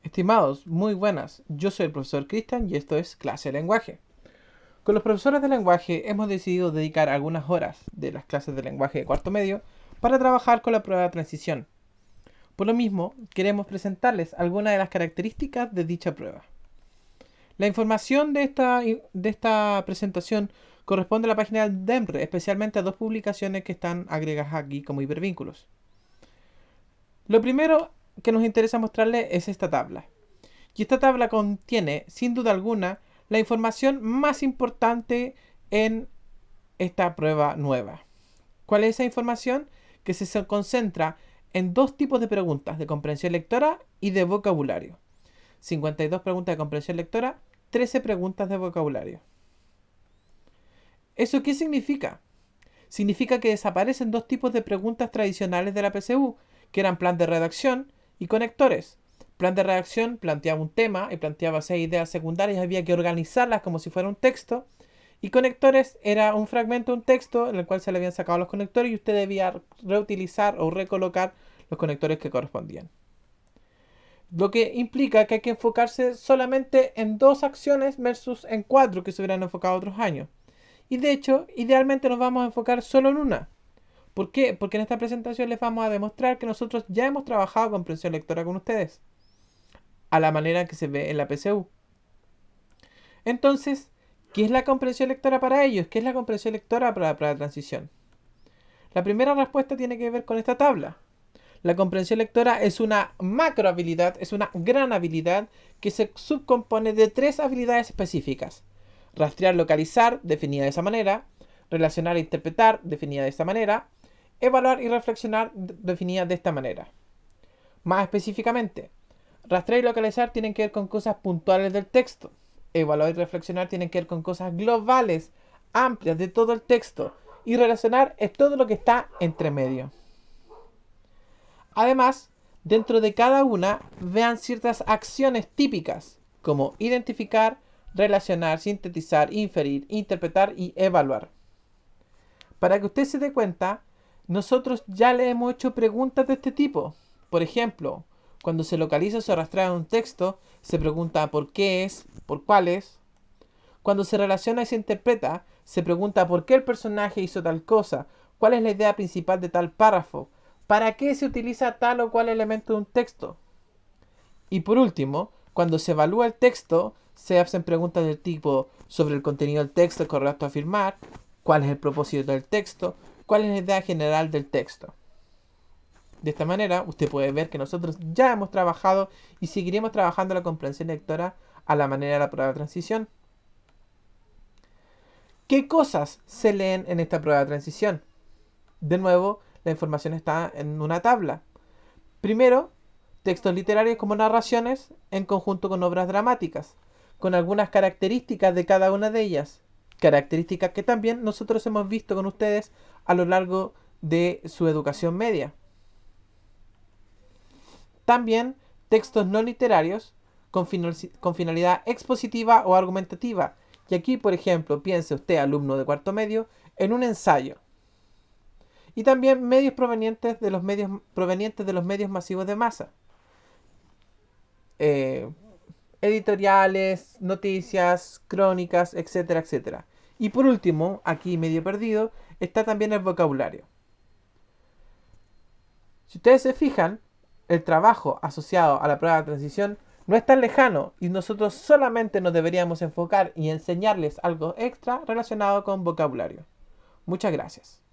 Estimados, muy buenas. Yo soy el profesor Cristian y esto es Clase de Lenguaje. Con los profesores de lenguaje hemos decidido dedicar algunas horas de las clases de lenguaje de cuarto medio para trabajar con la prueba de transición. Por lo mismo, queremos presentarles algunas de las características de dicha prueba. La información de esta presentación corresponde a la página del DEMRE, especialmente a dos publicaciones que están agregadas aquí como hipervínculos. Lo primero que nos interesa mostrarles es esta tabla. Y esta tabla contiene, sin duda alguna, la información más importante en esta prueba nueva. ¿Cuál es esa información? Que se concentra en dos tipos de preguntas, de comprensión lectora y de vocabulario. 52 preguntas de comprensión lectora, 13 preguntas de vocabulario. ¿Eso qué significa? Significa que desaparecen dos tipos de preguntas tradicionales de la PSU, que eran plan de redacción y conectores. Plan de redacción planteaba un tema y planteaba 6 ideas secundarias, había que organizarlas como si fuera un texto. Y conectores era un fragmento de un texto en el cual se le habían sacado los conectores y usted debía reutilizar o recolocar los conectores que correspondían. Lo que implica que hay que enfocarse solamente en dos acciones versus en cuatro que se hubieran enfocado otros años. Y de hecho, idealmente nos vamos a enfocar solo en una. ¿Por qué? Porque en esta presentación les vamos a demostrar que nosotros ya hemos trabajado comprensión lectora con ustedes, a la manera que se ve en la PSU. Entonces, ¿qué es la comprensión lectora para ellos? ¿Qué es la comprensión lectora para la prueba de transición? La primera respuesta tiene que ver con esta tabla. La comprensión lectora es una macro habilidad, es una gran habilidad que se subcompone de tres habilidades específicas. Rastrear, localizar, definida de esa manera. Relacionar e interpretar, definida de esta manera. Evaluar y reflexionar, definida de esta manera. Más específicamente, rastrear y localizar tienen que ver con cosas puntuales del texto. Evaluar y reflexionar tienen que ver con cosas globales, amplias de todo el texto. Y relacionar es todo lo que está entre medio. Además, dentro de cada una, vean ciertas acciones típicas, como identificar, relacionar, sintetizar, inferir, interpretar y evaluar. Para que usted se dé cuenta, nosotros ya le hemos hecho preguntas de este tipo. Por ejemplo, cuando se localiza o se rastrea un texto, se pregunta por qué es, por cuál es. Cuando se relaciona y se interpreta, se pregunta por qué el personaje hizo tal cosa, cuál es la idea principal de tal párrafo, para qué se utiliza tal o cual elemento de un texto. Y por último, cuando se evalúa el texto, se hacen preguntas del tipo sobre el contenido del texto correcto a afirmar, cuál es el propósito del texto, cuál es la idea general del texto. De esta manera, usted puede ver que nosotros ya hemos trabajado y seguiremos trabajando la comprensión lectora a la manera de la prueba de transición. ¿Qué cosas se leen en esta prueba de transición? De nuevo, la información está en una tabla. Primero, textos literarios como narraciones en conjunto con obras dramáticas, con algunas características de cada una de ellas. Características que también nosotros hemos visto con ustedes a lo largo de su educación media. También textos no literarios con finalidad expositiva o argumentativa. Y aquí, por ejemplo, piense usted, alumno de cuarto medio, en un ensayo. Y también medios provenientes de los medios masivos de masa. Eh, Editoriales, noticias, crónicas, etcétera, etcétera. Y por último, aquí medio perdido, está también el vocabulario. Si ustedes se fijan, el trabajo asociado a la prueba de transición no es tan lejano y nosotros solamente nos deberíamos enfocar y enseñarles algo extra relacionado con vocabulario. Muchas gracias.